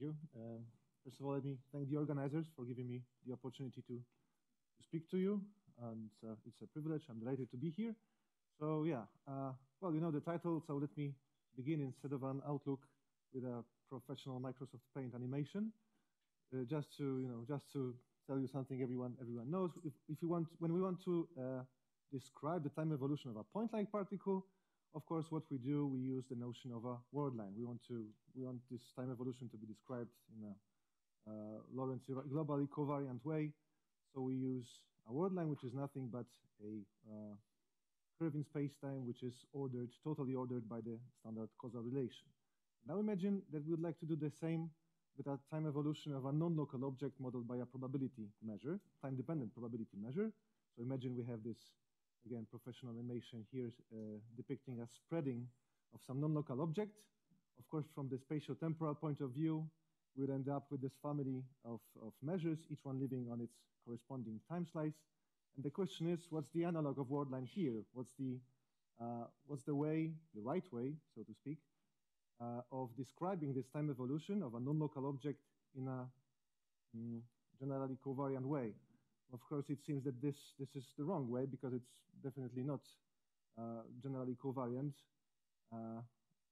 you. First of all, let me thank the organizers for giving me the opportunity to speak to you. And it's a privilege. I'm delighted to be here. So yeah, well, you know the title, so let me begin instead of an outlook with a professional Microsoft Paint animation. Just to tell you something everyone knows. When we want to describe the time evolution of a point-like particle, of course, what we do, we use the notion of a word line. We want this time evolution to be described in a Lorentz globally covariant way. So we use a word line, which is nothing but a curve in space-time, which is totally ordered by the standard causal relation. Now imagine that we would like to do the same with a time evolution of a non-local object modeled by a probability measure, time-dependent probability measure. So imagine we have this, again, professional animation here depicting a spreading of some non-local object. Of course, from the spatio-temporal point of view, we'd end up with this family of measures, each one living on its corresponding time slice. And the question is, what's the analog of word line here? What's the right way, so to speak, of describing this time evolution of a non-local object in a generally covariant way? Of course, it seems that this is the wrong way because it's definitely not generally covariant.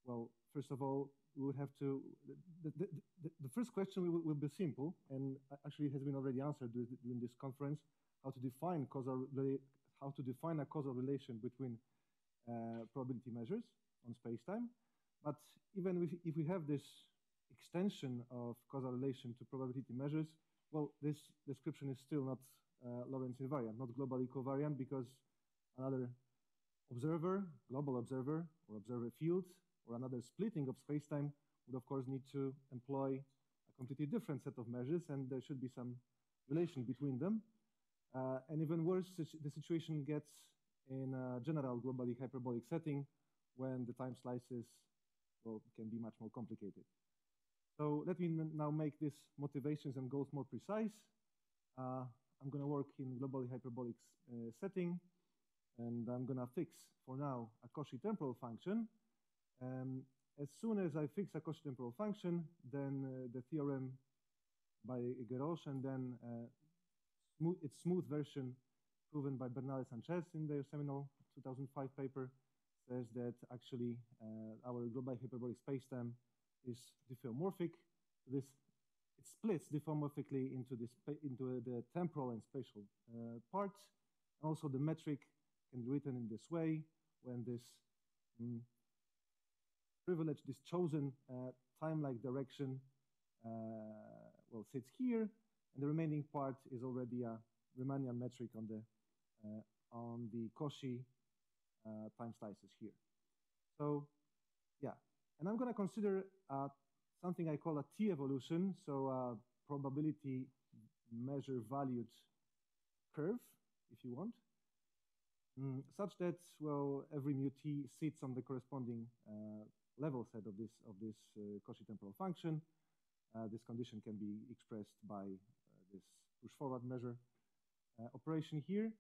Well, first of all, we would have to, the first question will be simple, and actually it has been already answered during this conference, how to define a causal relation between probability measures on space-time. But even if we have this extension of causal relation to probability measures, well, this description is still not Lorentz invariant, not globally covariant, because another observer, global observer, or observer field, or another splitting of space-time would, of course, need to employ a completely different set of measures, and there should be some relation between them. And even worse, the situation gets in a general globally hyperbolic setting when the time slices, well, can be much more complicated. So let me now make these motivations and goals more precise. I'm going to work in globally hyperbolic setting, and I'm going to fix, for now, a Cauchy temporal function. As soon as I fix a Cauchy temporal function, then the theorem by Guéroche, and then its smooth version proven by Bernal and Sanchez in their seminal 2005 paper, says that actually our global hyperbolic spacetime is diffeomorphic. It splits diffeomorphically into the temporal and spatial parts. Also, the metric can be written in this way when this privileged, this chosen time-like direction well sits here, and the remaining part is already a Riemannian metric on the Cauchy time slices here. So yeah, and I'm going to consider something I call a T-evolution, so a probability measure valued curve, if you want, such that, well, every mu t sits on the corresponding level set of this Cauchy temporal function. This condition can be expressed by this push-forward measure operation here.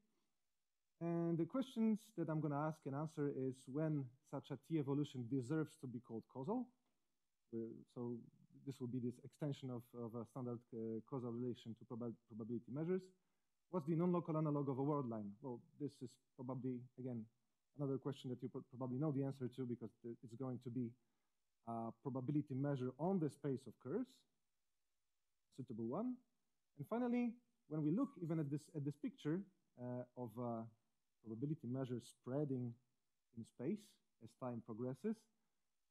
And the questions that I'm going to ask and answer is when such a T-evolution deserves to be called causal. So this will be this extension of a standard causal relation to probability measures. What's the non-local analog of a word line? Well, this is probably, again, another question that you probably know the answer to, because it's going to be a probability measure on the space of curves, suitable one. And finally, when we look even at this picture of probability measure spreading in space as time progresses,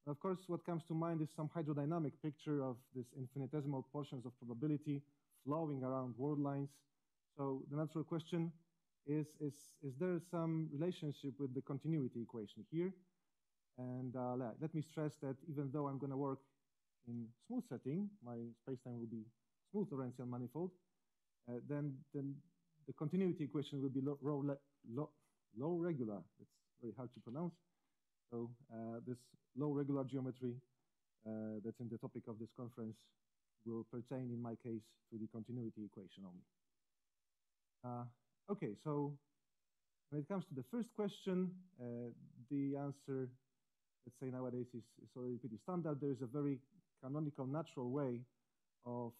of course, what comes to mind is some hydrodynamic picture of this infinitesimal portions of probability flowing around word lines. So the natural question is there some relationship with the continuity equation here? And let me stress that even though I'm going to work in smooth setting, my spacetime will be smooth Lorentzian manifold, then the continuity equation will be low regular. It's very hard to pronounce. So this low regular geometry that's in the topic of this conference will pertain, in my case, to the continuity equation only. Okay, so when it comes to the first question, the answer, let's say nowadays, is already pretty standard. There is a very canonical, natural way of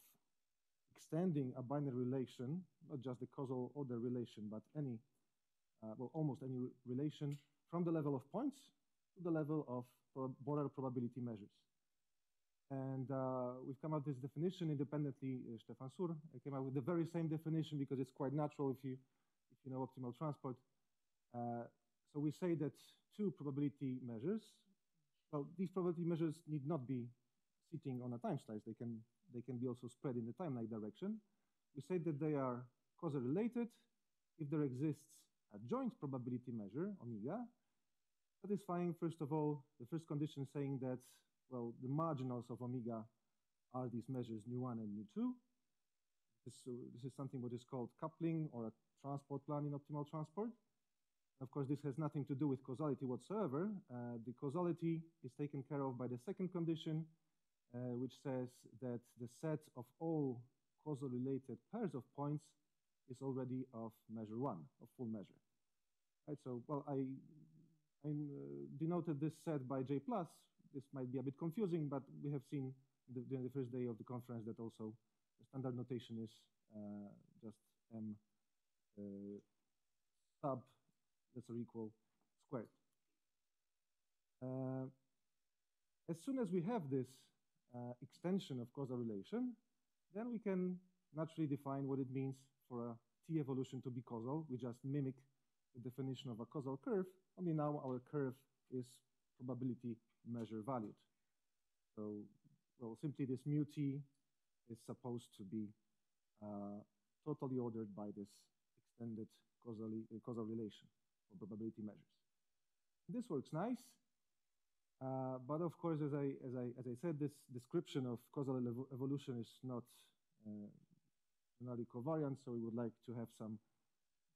extending a binary relation, not just the causal order relation, but any, well, almost any relation from the level of points to the level of border probability measures. And we've come up with this definition independently. Stefan Sur came up with the very same definition because it's quite natural if you know optimal transport. So we say that two probability measures, well, these probability measures need not be sitting on a time slice. They can be also spread in the time-like direction. We say that they are causally related if there exists a joint probability measure, omega, satisfying, first of all, the first condition saying that, well, the marginals of omega are these measures nu1 and nu2. This is something what is called coupling or a transport plan in optimal transport. Of course, this has nothing to do with causality whatsoever. The causality is taken care of by the second condition, which says that the set of all causal related pairs of points is already of measure 1, of full measure. Right, so, well, I denoted this set by J+. This might be a bit confusing, but we have seen during the first day of the conference that also the standard notation is just M sub less or equal squared. As soon as we have this extension of causal relation, then we can naturally define what it means for a T evolution to be causal. We just mimic the definition of a causal curve, only now our curve is probability measure valued. So, well, simply this mu T is supposed to be totally ordered by this extended causal relation for probability measures. This works nice, but of course, as I said, this description of causal evolution is not generally covariant, so we would like to have some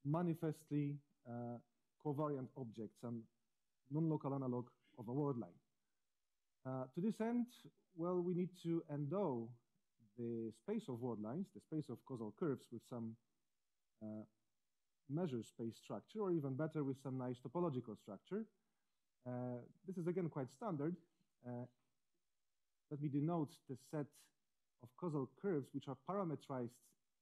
manifestly covariant object, some non-local analog of a word line. To this end, well, we need to endow the space of word lines, the space of causal curves, with some measure space structure, or even better, with some nice topological structure. This is again quite standard. Let me denote the set of causal curves which are parametrized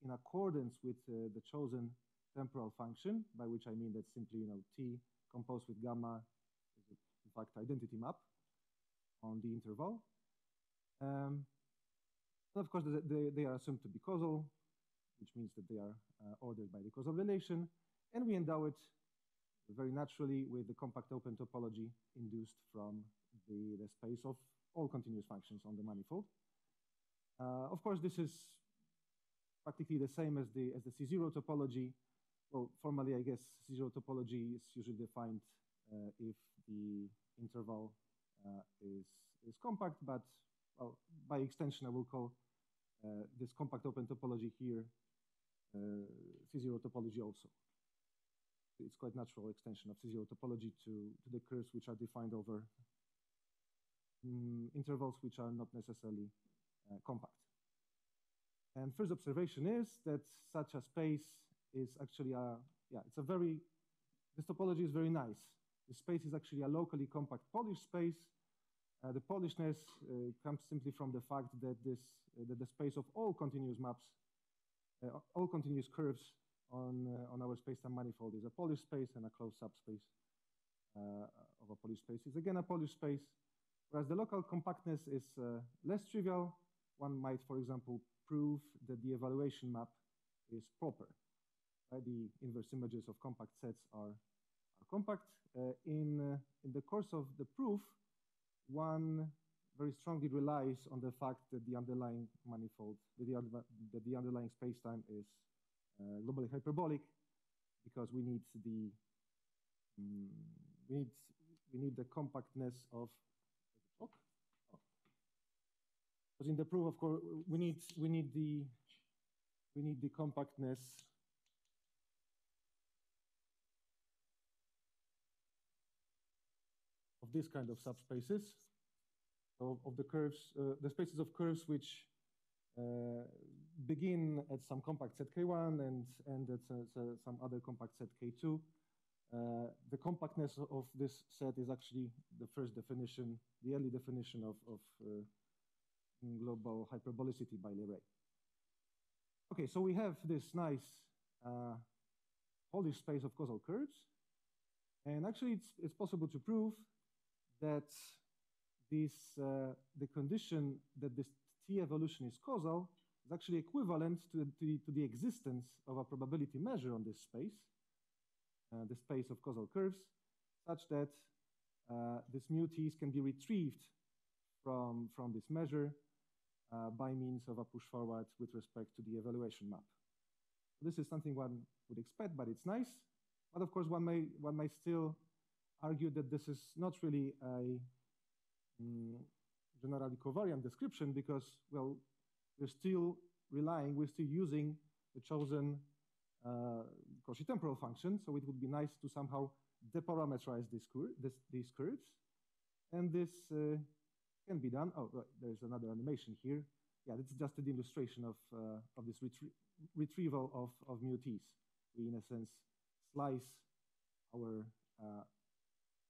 in accordance with the chosen temporal function, by which I mean that simply, T composed with gamma is in fact identity map on the interval. Of course, they are assumed to be causal, which means that they are ordered by the causal relation, and we endow it very naturally with the compact open topology induced from the space of all continuous functions on the manifold. Of course, this is practically the same as the C0 topology. Well, formally, I guess C0 topology is usually defined if the interval is compact, but well, by extension, I will call this compact open topology here C0 topology also. It's quite natural extension of C0 topology to the curves which are defined over intervals which are not necessarily compact. And first observation is that such a space is actually this topology is very nice. The space is actually a locally compact Polish space. The Polishness comes simply from the fact that the space of all continuous maps, all continuous curves on our spacetime manifold is a Polish space, and a closed subspace of a Polish space is again a Polish space. Whereas the local compactness is less trivial. One might, for example, prove that the evaluation map is proper. Right? The inverse images of compact sets are compact. In the course of the proof, one very strongly relies on the fact that the underlying manifold, that the underlying spacetime is globally hyperbolic, because we need the compactness of because in the proof, of course, we need the compactness of this kind of subspaces of the curves, the spaces of curves which begin at some compact set K1 and end at some other compact set K2. The compactness of this set is actually the first definition, the early definition of global hyperbolicity by Leray. Okay, so we have this nice Polish space of causal curves. And actually, it's possible to prove that the condition that this T evolution is causal is actually equivalent to the existence of a probability measure on this space, the space of causal curves, such that this mu T's can be retrieved from this measure by means of a push forward with respect to the evaluation map. This is something one would expect, but it's nice. But of course, one may still argue that this is not really a generally covariant description because, well, we're still using the chosen Cauchy temporal function. So it would be nice to somehow deparameterize these curves. And this can be done. Oh, right, there's another animation here. Yeah, it's just an illustration of this retrieval of mu T's. We, in a sense, slice our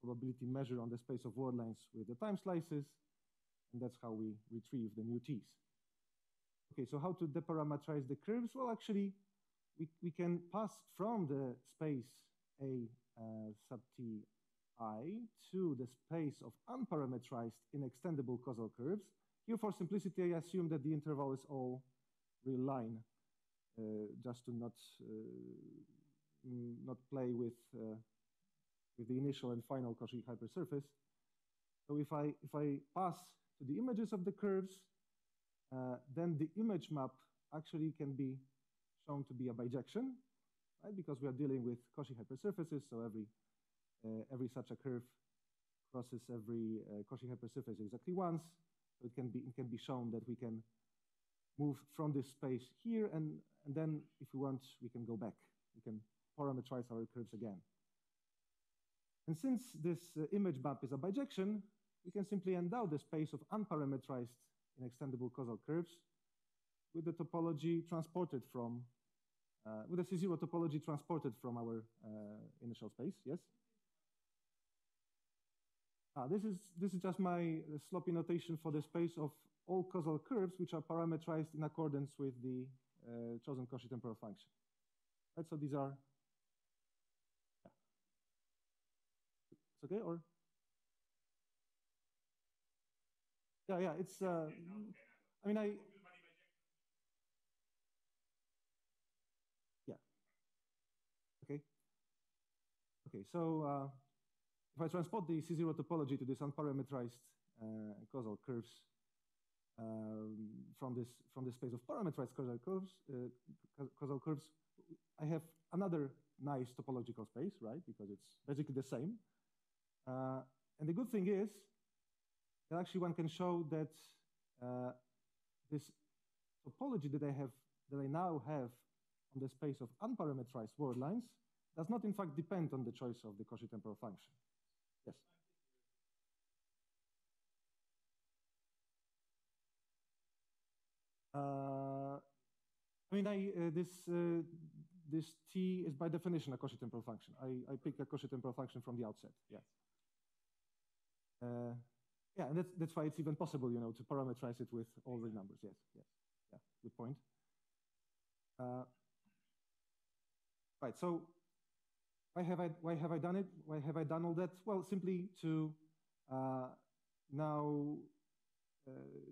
probability measure on the space of word lines with the time slices, and that's how we retrieve the mu T's. Okay, so how to deparameterize the curves? Well, actually, we can pass from the space A sub T I to the space of unparameterized inextendable causal curves. Here, for simplicity, I assume that the interval is all real line, just to not play with the initial and final Cauchy hypersurface. So if I pass to the images of the curves, then the image map actually can be shown to be a bijection, right? Because we are dealing with Cauchy hypersurfaces, so every such a curve crosses every Cauchy hypersurface exactly once. So it can be shown that we can move from this space here, and then if we want, we can go back. We can parameterize our curves again. And since this image map is a bijection, we can simply endow the space of unparameterized inextendable causal curves with the topology transported from, with the C0 topology transported from our initial space, yes? This is just my sloppy notation for the space of all causal curves which are parameterized in accordance with the chosen Cauchy temporal function. Right, so these are, yeah. It's okay, or? Yeah, it's, I mean, yeah. Okay, so if I transport the C0 topology to this unparameterized causal curves from this space of parameterized causal curves, I have another nice topological space, right? Because it's basically the same. And the good thing is that actually one can show that this topology that I now have on the space of unparameterized word lines does not in fact depend on the choice of the Cauchy temporal function. Yes. I mean, this T is by definition a Cauchy temporal function. I pick a Cauchy temporal function from the outset. Yeah. Yeah, and that's why it's even possible, you know, to parameterize it with all real numbers. Yes. Yeah, good point. Right. So why have I done it? Why have I done all that? Well, simply to now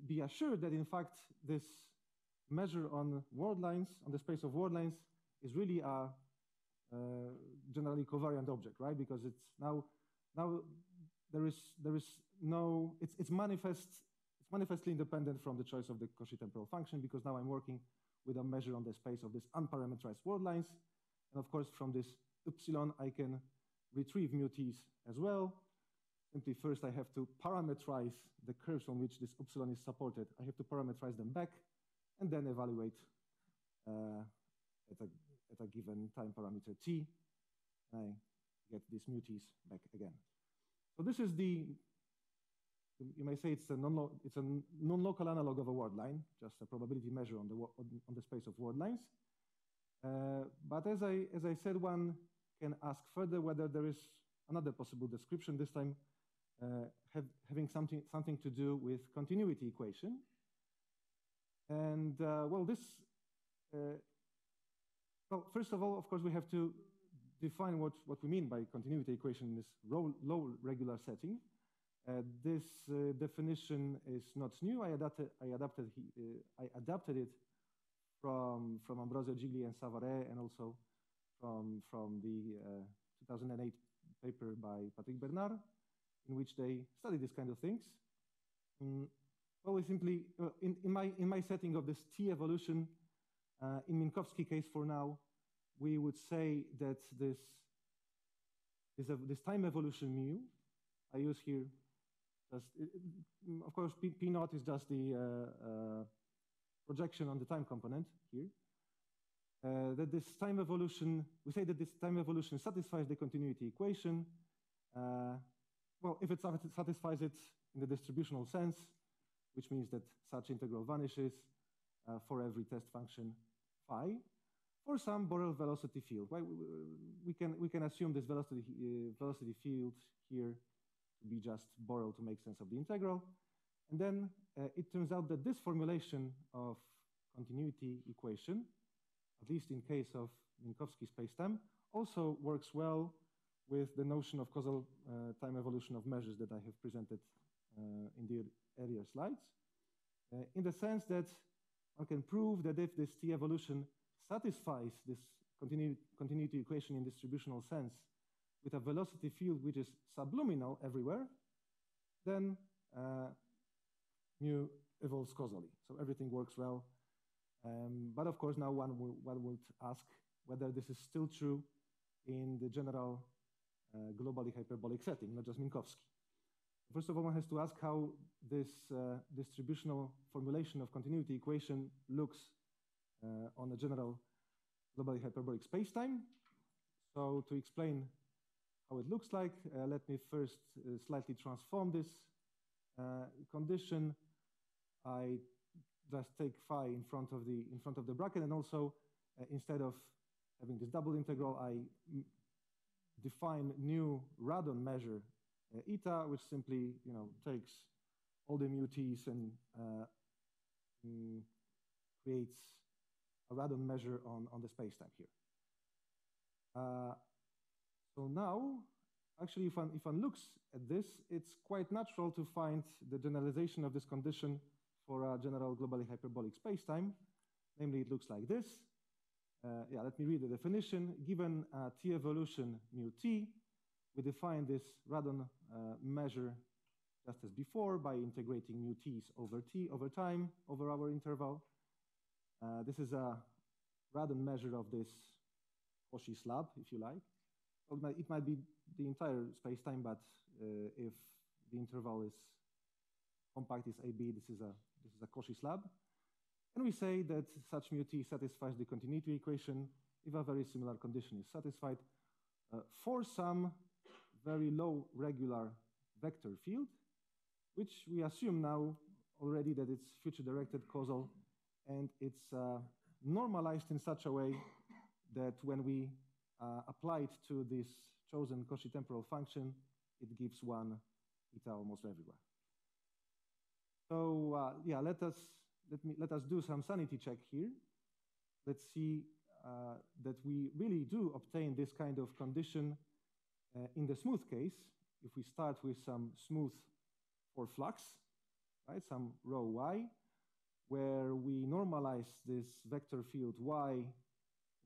be assured that in fact this measure on word lines, on the space of word lines, is really a generally covariant object, right? Because it's now there is no, it's manifestly independent from the choice of the Cauchy temporal function, because now I'm working with a measure on the space of this unparameterized word lines. And of course, from this epsilon, I can retrieve mu T's as well. Simply first, I have to parameterize the curves on which this epsilon is supported. I have to parameterize them back and then evaluate at a given time parameter T. I get these mu T's back again. So this is you may say it's a non-local analog of a word line, just a probability measure on the space of word lines. But as I said, one can ask further whether there is another possible description, this time having something to do with continuity equation. And well, well, first of all, of course, we have to define what we mean by continuity equation in this low regular setting. This definition is not new. I adapted it from Ambrosio Gigli and Savaret, and also from the 2008 paper by Patrick Bernard, in which they study these kind of things. Well, we simply, in my setting of this T evolution, in Minkowski case for now, we would say that this time evolution mu, I use here just, of course, P naught is just the projection on the time component here. That this time evolution, we say that this time evolution satisfies the continuity equation. Well, if it satisfies it in the distributional sense, which means that such integral vanishes for every test function phi, for some Borel velocity field. Right? We can assume this velocity field here to be just Borel to make sense of the integral. And then it turns out that this formulation of continuity equation, at least in case of Minkowski spacetime, also works well with the notion of causal time evolution of measures that I have presented in the earlier slides, in the sense that one can prove that if this T evolution satisfies this continuity equation in distributional sense with a velocity field which is subluminal everywhere, then mu evolves causally. So everything works well. But of course, now one would ask whether this is still true in the general globally hyperbolic setting, not just Minkowski. First of all, one has to ask how this distributional formulation of continuity equation looks on a general globally hyperbolic spacetime. So to explain how it looks like, let me first slightly transform this condition. I just take phi in front of the bracket, and also instead of having this double integral, I define new radon measure eta, which simply takes all the mu t's and creates a radon measure on the spacetime here. So now, actually, if one looks at this, it's quite natural to find the generalization of this condition for a general globally hyperbolic spacetime. Namely, it looks like this. Yeah, let me read the definition. Given T evolution mu T, we define this radon measure just as before by integrating mu T's over T over time over our interval. This is a radon measure of this Cauchy slab, if you like. Well, it might be the entire spacetime, but if the interval is compact, is AB, this is a Cauchy slab. And we say that such mu T satisfies the continuity equation if a very similar condition is satisfied for some very low regular vector field, which we assume now already that it's future-directed causal, and it's normalized in such a way that when we apply it to this chosen Cauchy temporal function, it gives one eta almost everywhere. So yeah, let us do some sanity check here. Let's see that we really do obtain this kind of condition in the smooth case. If we start with some smooth for flux, right, some rho y, where we normalize this vector field y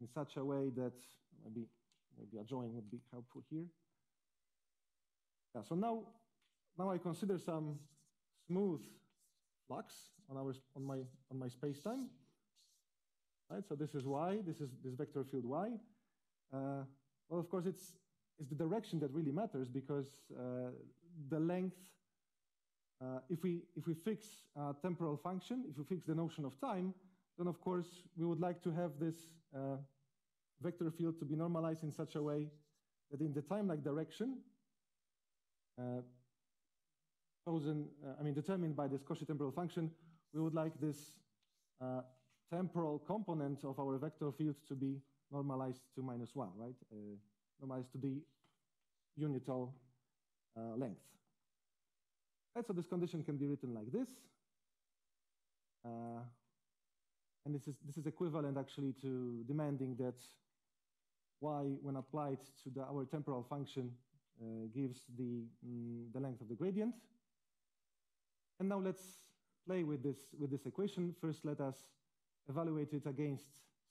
in such a way that maybe a drawing would be helpful here. Yeah, so now I consider some smooth flux on my spacetime. Right, so this is y. This is this vector field y. Well, of course, it's the direction that really matters, because the length. If we fix a temporal function, if we fix the notion of time, then of course we would like to have this vector field to be normalized in such a way that in the time-like direction, determined by this Cauchy temporal function, we would like this temporal component of our vector field to be normalized to -1, right? Normalized to the unital length. Right, so this condition can be written like this. And this is equivalent actually to demanding that y, when applied to our temporal function, gives the length of the gradient. And now let's play with this equation. First, let us evaluate it against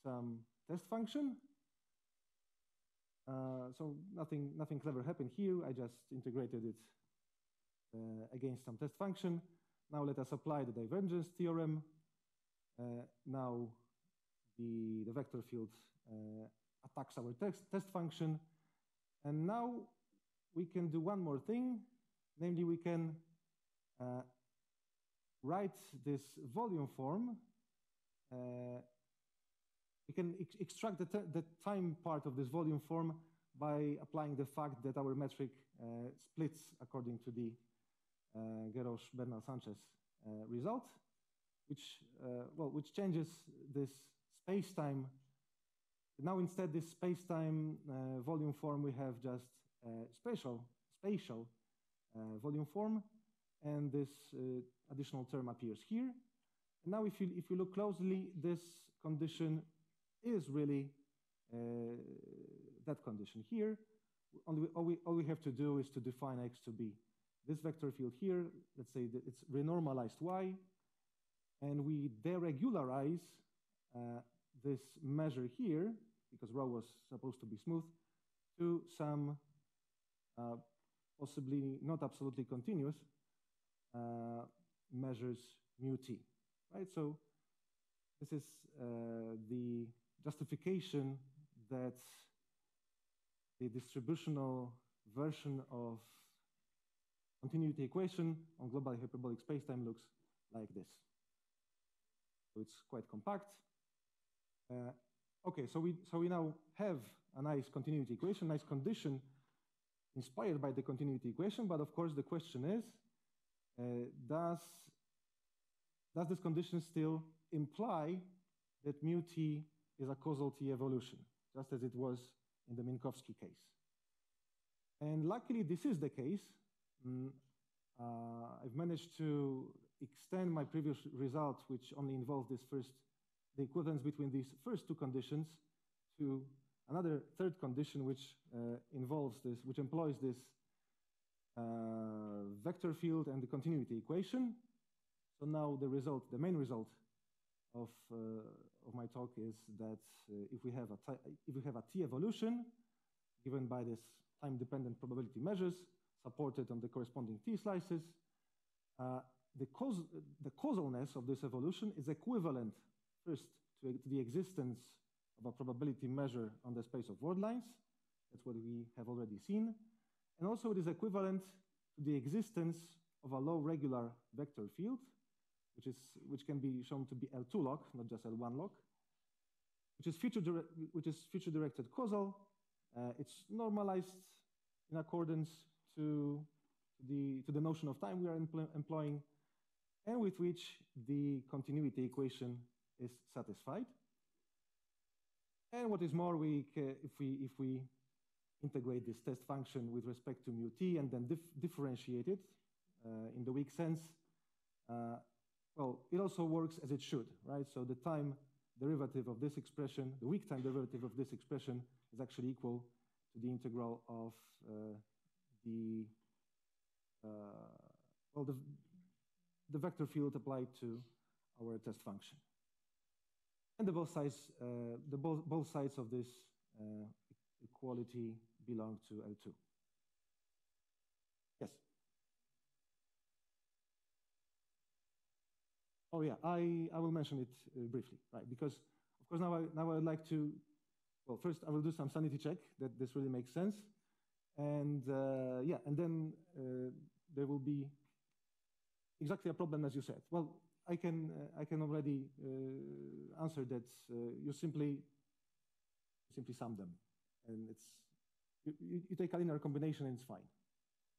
some test function. So nothing clever happened here. I just integrated it against some test function. Now let us apply the divergence theorem. Now the vector field attacks our test function. And now we can do one more thing. Namely, we can write this volume form. We can extract the time part of this volume form by applying the fact that our metric splits according to the Garros-Bernal-Sanchez result, which changes this space-time. Now instead this space-time volume form, we have just spatial volume form, and this additional term appears here. And now if you look closely, this condition is really that condition here. All we have to do is to define x to be this vector field here. Let's say that it's renormalized y, and we deregularize this measure here, because rho was supposed to be smooth, to some possibly not absolutely continuous measures mu t, right? So this is the justification that the distributional version of continuity equation on global hyperbolic spacetime looks like this. So it's quite compact. Okay, so we now have a nice continuity equation, nice condition inspired by the continuity equation. But of course, the question is, does this condition still imply that mu t is a causal t evolution, just as it was in the Minkowski case? And luckily, this is the case. I've managed to extend my previous result, which only involved the equivalence between these first two conditions, to another third condition, which employs this vector field and the continuity equation. So now the main result of my talk is that if we have a t evolution given by this time-dependent probability measures supported on the corresponding t slices, the causalness of this evolution is equivalent first to the existence of a probability measure on the space of word lines. That's what we have already seen. And also it is equivalent to the existence of a low regular vector field, which can be shown to be L2 log, not just L1 log, which is feature-directed causal. It's normalized in accordance to the notion of time we are employing, and with which the continuity equation is satisfied. And what is more, if we integrate this test function with respect to mu t and then differentiate it in the weak sense, well, it also works as it should, right? So the time derivative of this expression, the weak time derivative of this expression, is actually equal to the integral of the vector field applied to our test function. And both sides of this equality belong to L2. Yes. Oh yeah, I will mention it briefly, right? Because of course now I would like to, well, first I will do some sanity check that this really makes sense, and yeah, and then there will be exactly a problem as you said. Well, I can already answer that you simply sum them, and you take a linear combination and it's fine,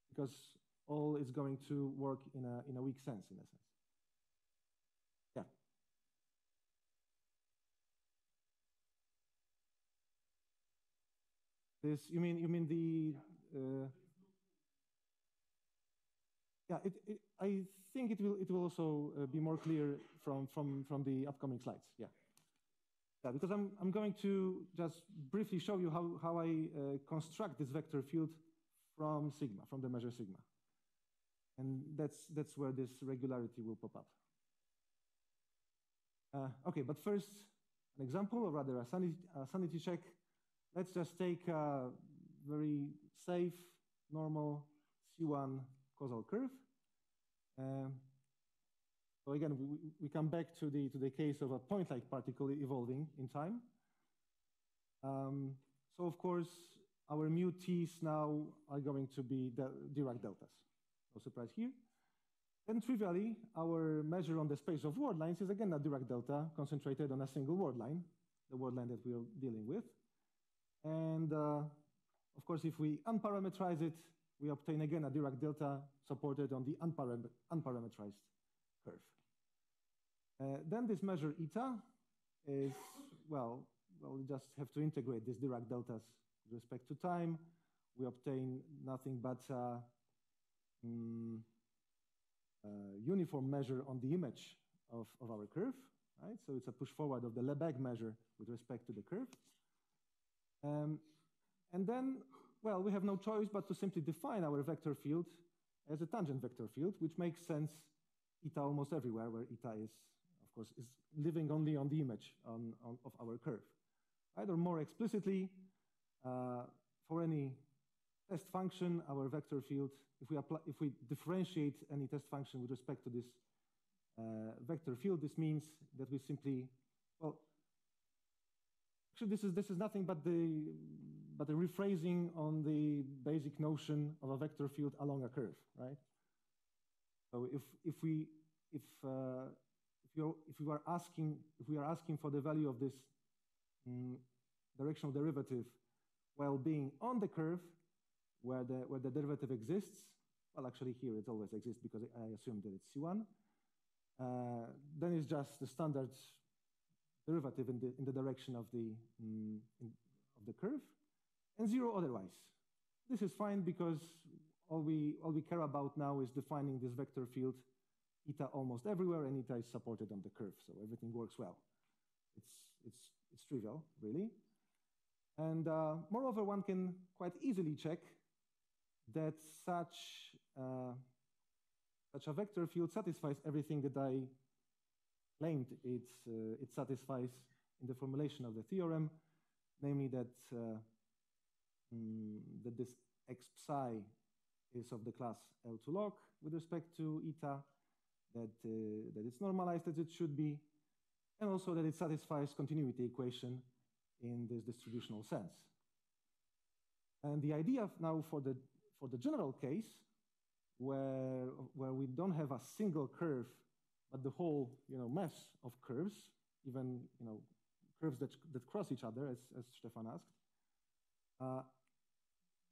because all is going to work in a weak sense, in a sense. Yeah. This you mean the yeah, I think it will also be more clear from the upcoming slides. Yeah. Yeah, because I'm going to just briefly show you how I construct this vector field from sigma, from the measure sigma. And that's where this regularity will pop up. Okay, but first, an example, or rather a sanity check. Let's just take a very safe, normal C1 causal curve. So again, we come back to the case of a point-like particle evolving in time. So of course, our mu t's now are going to be the Dirac deltas. No surprise here. Then trivially, our measure on the space of word lines is again a Dirac delta concentrated on a single word line, the word line that we are dealing with. And of course, if we unparameterize it, we obtain again a Dirac delta supported on the unparameterized curve. Then this measure eta is, well, we just have to integrate these Dirac deltas with respect to time. We obtain nothing but uniform measure on the image of our curve, right? So it's a push forward of the Lebesgue measure with respect to the curve. And then, well, we have no choice but to simply define our vector field as a tangent vector field, which makes sense eta almost everywhere, where eta is, of course, is living only on the image of our curve. Right? Or more explicitly, for any test function, our vector field, if we differentiate any test function with respect to this vector field, this means that we simply, well, actually this is nothing but the rephrasing on the basic notion of a vector field along a curve, right? So if we are asking for the value of this directional derivative while being on the curve where the derivative exists, well, actually here it always exists because I assume that it's C1, then it's just the standard derivative in the direction of the curve, and zero otherwise. This is fine because all we care about now is defining this vector field eta almost everywhere, and eta is supported on the curve, so everything works well. It's trivial, really. And moreover, one can quite easily check that such a vector field satisfies everything that I claimed it satisfies in the formulation of the theorem, namely that that this x psi is of the class L2 log with respect to eta, that it's normalized as it should be, and also that it satisfies continuity equation in this distributional sense. And the idea now for the general case, where we don't have a single curve, but the whole mess of curves, even curves that cross each other, as Stefan asked.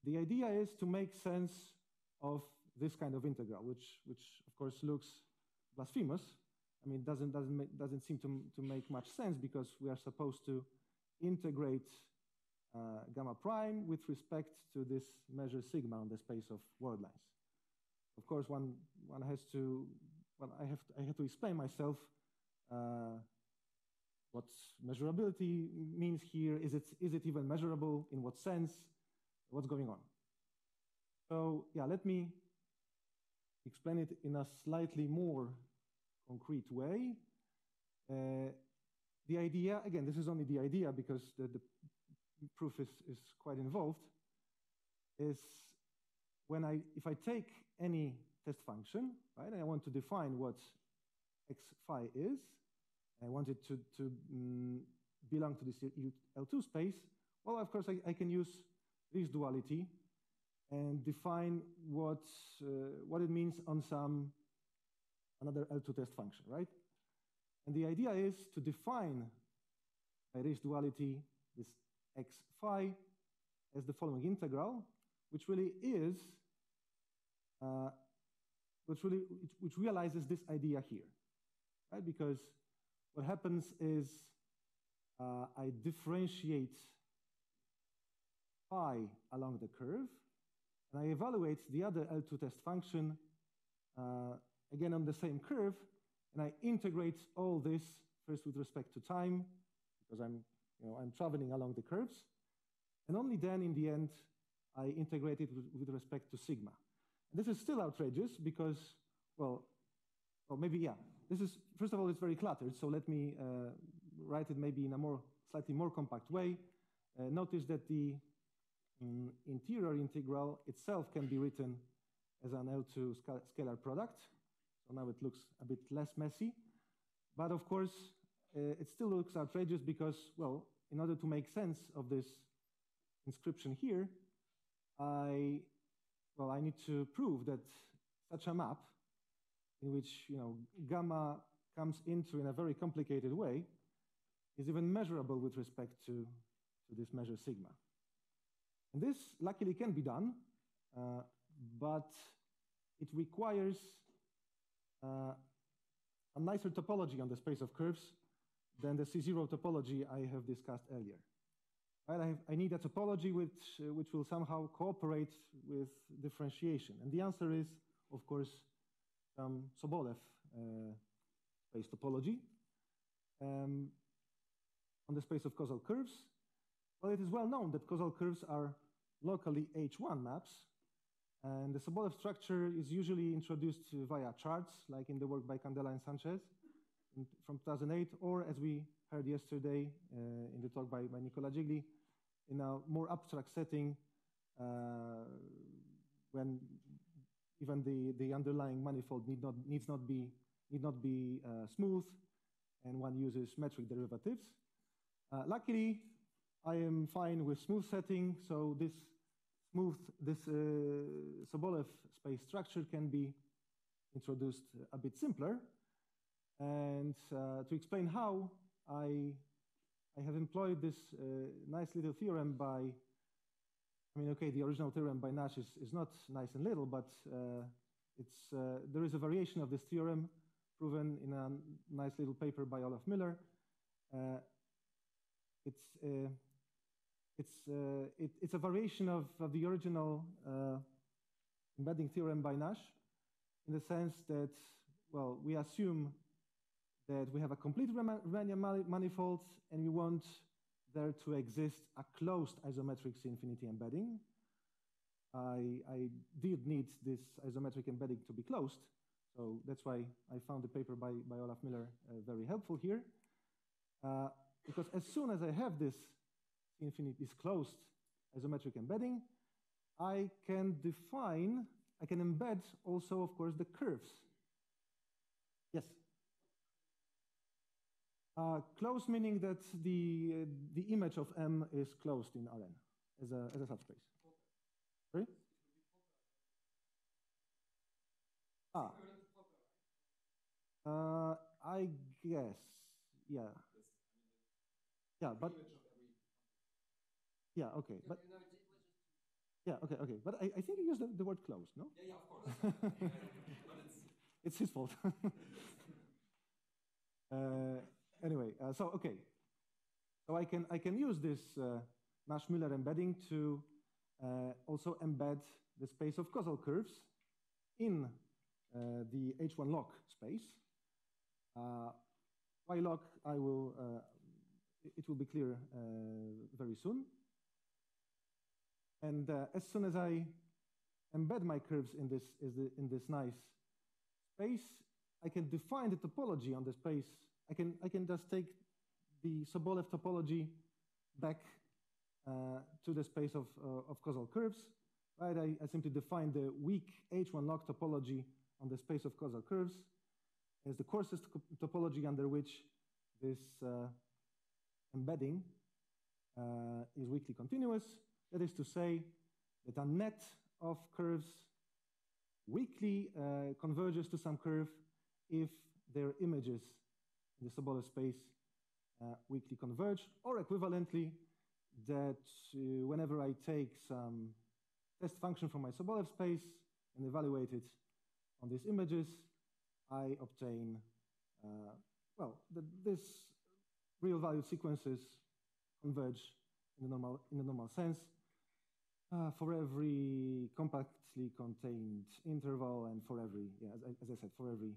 The idea is to make sense of this kind of integral, which of course looks blasphemous. I mean, it doesn't seem to make much sense because we are supposed to integrate gamma prime with respect to this measure sigma on the space of word lines. Of course, one has to, well, I have to explain myself what measurability means here. Is it even measurable? In what sense? What's going on? So yeah, let me explain it in a slightly more concrete way. The idea, again, this is only the idea because the proof is quite involved, is if I take any test function, right, and I want to define what x phi is, I want it to belong to this L2 space, well, of course, I can use this duality and define what it means on another L2 test function, right? And the idea is to define by this duality this x phi as the following integral, which really is, which realizes this idea here, right? Because what happens is I differentiate phi along the curve, and I evaluate the other L2 test function again on the same curve, and I integrate all this first with respect to time, because I'm traveling along the curves. And only then, in the end, I integrate it with respect to sigma. And this is still outrageous because, well, maybe, yeah. This is, first of all, it's very cluttered, so let me write it maybe in a slightly more compact way. Notice that the interior integral itself can be written as an L2 scalar product. So now it looks a bit less messy. But of course, it still looks outrageous because, well, in order to make sense of this inscription here, I need to prove that such a map in which, gamma comes into in a very complicated way is even measurable with respect to this measure sigma. And this luckily can be done, but it requires a nicer topology on the space of curves than the C0 topology I have discussed earlier. Right? I need a topology which will somehow cooperate with differentiation. And the answer is, of course, Sobolev space topology on the space of causal curves. Well, it is well known that causal curves are locally H1 maps, and the Sobolev structure is usually introduced via charts, like in the work by Candela and Sanchez from 2008, or as we heard yesterday in the talk by Nicola Gigli, in a more abstract setting when even the underlying manifold need not be smooth, and one uses metric derivatives. Luckily, I am fine with smooth setting, so this Sobolev space structure can be introduced a bit simpler. And to explain how, I have employed this nice little theorem by, the original theorem by Nash is not nice and little, but there is a variation of this theorem proven in a nice little paper by Olaf Miller. It's a variation of the original embedding theorem by Nash, in the sense that, well, we assume that we have a complete Riemannian manifold, and we want there to exist a closed isometric C-infinity embedding. I did need this isometric embedding to be closed, so that's why I found the paper by Olaf Miller very helpful here. Because as soon as I have this closed isometric embedding, I can embed also, of course, the curves. Yes? Closed meaning that the image of M is closed in Rn as a subspace. Sorry? I guess, yeah. Yeah, but yeah, okay, but yeah, okay, but I think you used the word closed, no? Yeah, of course. But it's his fault. Anyway, so okay, so I can use this Nash-Miller embedding to also embed the space of causal curves in the H1 log space. Why log? It will be clear very soon. And as soon as I embed my curves in this nice space, I can define the topology on the space. I can just take the Sobolev topology back to the space of causal curves. Right? I simply define the weak H1 log topology on the space of causal curves as the coarsest topology under which this embedding is weakly continuous. That is to say that a net of curves weakly converges to some curve if their images in the Sobolev space weakly converge, or equivalently, that whenever I take some test function from my Sobolev space and evaluate it on these images, I obtain, this real valued sequences converge in the normal sense for every compactly contained interval and for every, as I said, for every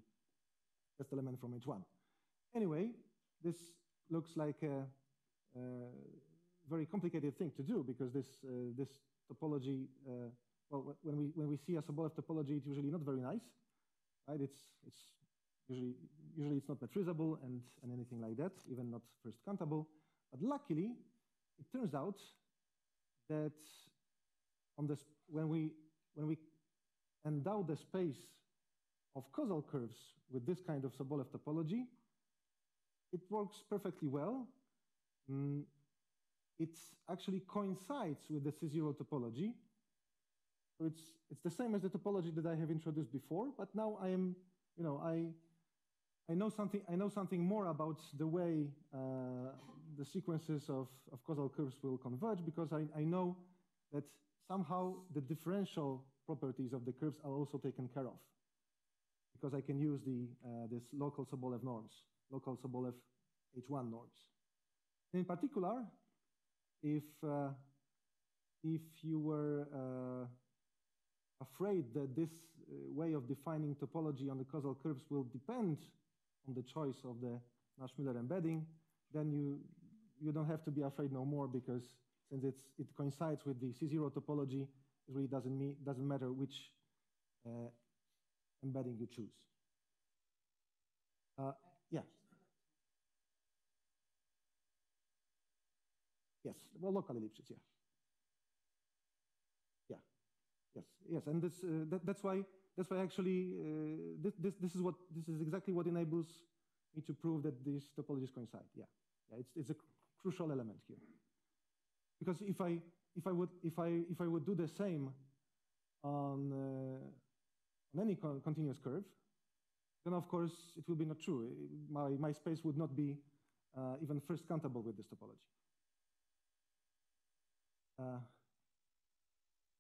test element from H1. Anyway, this looks like a very complicated thing to do, because this topology, well, when we see a Sobolev topology, it's usually not very nice, right? It's usually it's not metrizable and anything like that, even not first countable. But luckily, it turns out that on this, when we endow the space of causal curves with this kind of Sobolev topology, it works perfectly well. It actually coincides with the C0 topology. So it's the same as the topology that I have introduced before, but now I am, you know, I know something more about the way the sequences of causal curves will converge, because I know that somehow the differential properties of the curves are also taken care of, because I can use this local Sobolev norms, local Sobolev H1 norms. In particular, if you were afraid that this way of defining topology on the causal curves will depend on the choice of the Nash-Miller embedding, then you don't have to be afraid no more, because since it coincides with the C0 topology, it really doesn't matter which embedding you choose. Yeah. Yes, well, local ellipses, yeah. Yeah, yes, and that's why actually this is exactly what enables me to prove that these topologies coincide. Yeah, it's a crucial element here, because if I would do the same on any continuous curve, then of course it will be not true. My space would not be even first countable with this topology.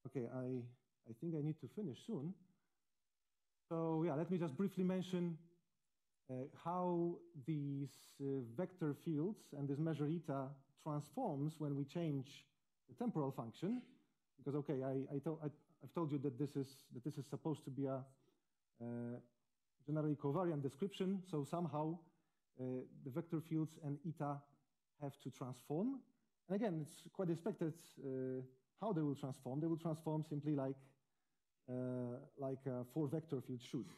Okay, I think I need to finish soon. So yeah, let me just briefly mention how these vector fields and this measure eta transforms when we change the temporal function. Because okay, I've told you that this is supposed to be a generally covariant description. So somehow the vector fields and eta have to transform. And again, it's quite expected how they will transform. They will transform simply like a 4-vector field should.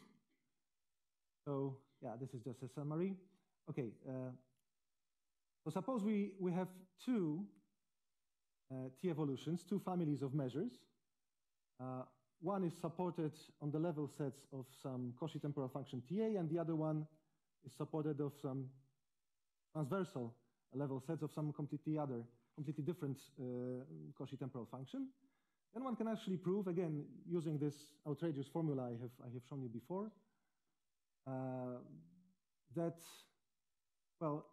So yeah, this is just a summary. Okay, so suppose we have two T evolutions, two families of measures. One is supported on the level sets of some Cauchy temporal function TA, and the other one is supported of some transversal level sets of some completely different Cauchy temporal function. Then one can actually prove, again, using this outrageous formula I have shown you before, that, well,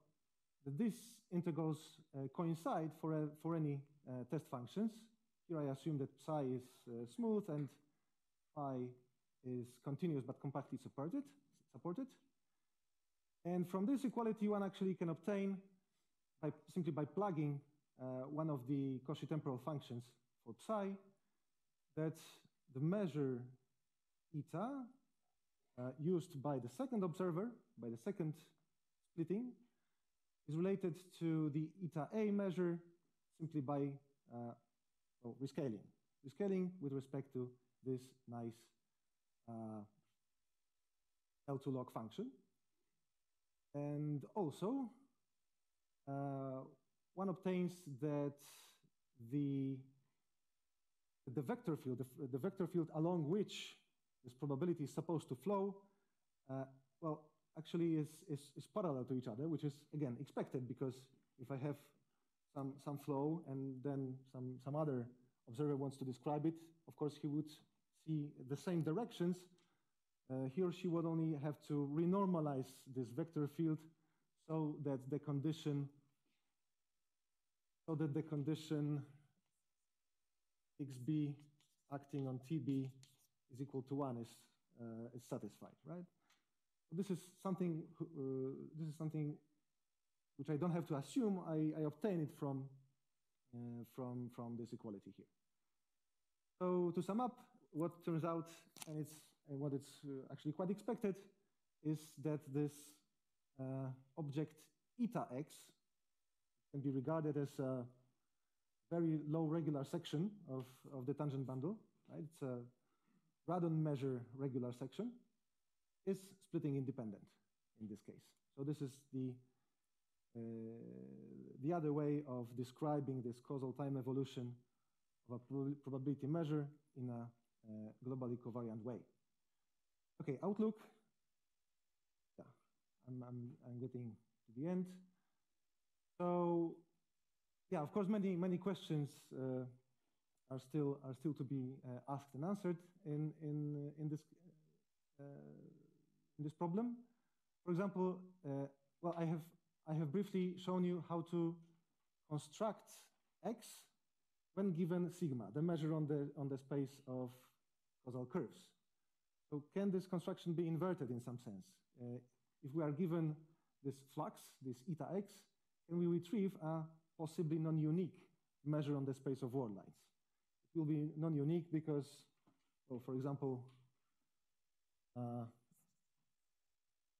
that these integrals coincide for any test functions. Here I assume that psi is smooth and phi is continuous but compactly supported. And from this equality, one actually can obtain, simply by plugging one of the Cauchy temporal functions for psi, that the measure eta used by the second observer, by the second splitting, is related to the eta A measure simply by rescaling. Rescaling with respect to this nice L2 log function. And also, one obtains that the vector field along which this probability is supposed to flow, well, actually is parallel to each other, which is again expected, because if I have some flow and then some other observer wants to describe it, of course he would see the same directions. He or she would only have to renormalize this vector field so that the condition xb acting on tb is equal to 1 is satisfied, right? This is something which I don't have to assume. I obtain it from this equality here. So to sum up, what turns out, and what it's actually quite expected, is that this object eta x, can be regarded as a very low regular section of the tangent bundle, right? It's a radon measure regular section, is splitting independent in this case. So this is the other way of describing this causal time evolution of a probability measure in a globally covariant way. Okay, outlook. Yeah, I'm getting to the end. So, yeah, of course, many questions are still to be asked and answered in this problem. For example, well, I have briefly shown you how to construct X when given sigma, the measure on the space of causal curves. So can this construction be inverted in some sense? If we are given this flux, this eta X, can we retrieve a possibly non-unique measure on the space of world lines? It will be non-unique because, well, for example,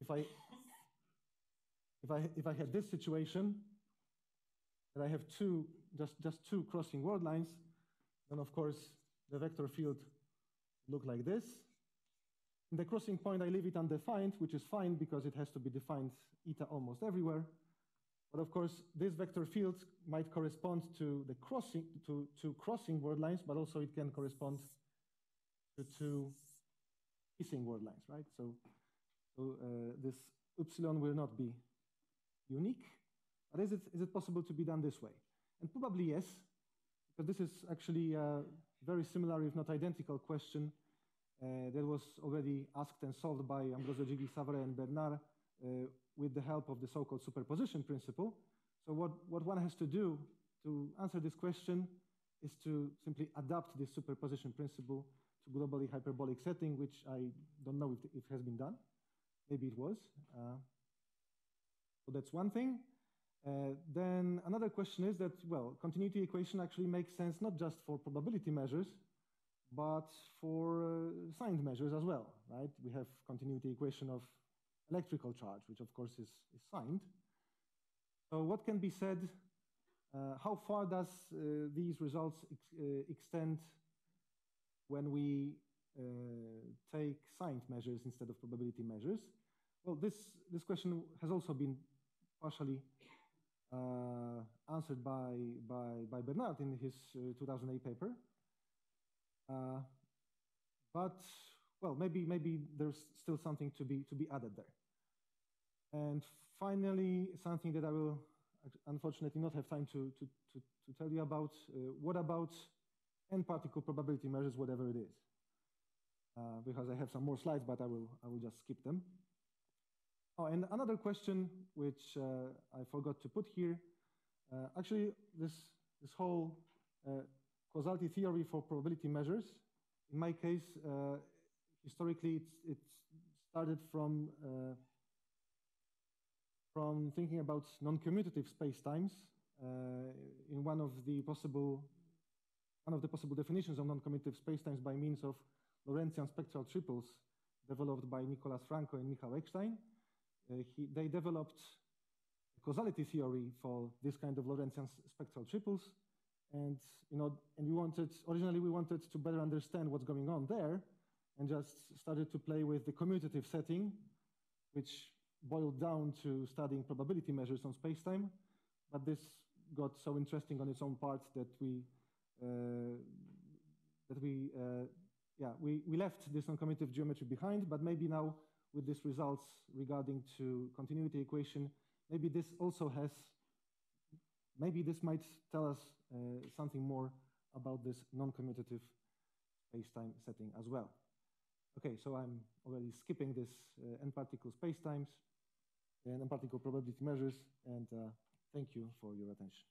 if I had this situation, that I have just two crossing world lines, then of course the vector field look like this. In the crossing point, I leave it undefined, which is fine because it has to be defined eta almost everywhere. But of course, this vector field might correspond to the crossing world lines, but also it can correspond to two kissing world lines, right? So this epsilon will not be unique. But is it possible to be done this way? And probably yes, because this is actually a very similar, if not identical, question that was already asked and solved by Ambrosio Gigli, Savary, and Bernard with the help of the so-called superposition principle. So what one has to do to answer this question is to simply adapt this superposition principle to globally hyperbolic setting, which I don't know if it has been done. Maybe it was. So that's one thing. Then another question is that, well, continuity equation actually makes sense not just for probability measures, but for signed measures as well, right? We have continuity equation of electrical charge, which of course is signed. So what can be said? How far does these results extend when we take signed measures instead of probability measures? Well, this question has also been partially answered by Bernard in his 2008 paper. But well, maybe there's still something to be added there. And finally, something that I will unfortunately not have time to tell you about. What about n-particle probability measures, whatever it is? Because I have some more slides, but I will just skip them. Oh, and another question which I forgot to put here. Actually, this whole causality theory for probability measures, in my case, historically, it started from thinking about non-commutative spacetimes. In one of the possible definitions of non-commutative spacetimes by means of Lorentzian spectral triples developed by Nicolas Franco and Michał Eckstein. They developed a causality theory for this kind of Lorentzian spectral triples, and originally we wanted to better understand what's going on there, and just started to play with the commutative setting, which boiled down to studying probability measures on spacetime. But this got so interesting on its own part that we left this non-commutative geometry behind. But maybe now, with these results regarding to continuity equation, maybe this might tell us something more about this non-commutative spacetime setting as well. Okay, so I'm already skipping this n-particle spacetimes and n-particle probability measures, and thank you for your attention.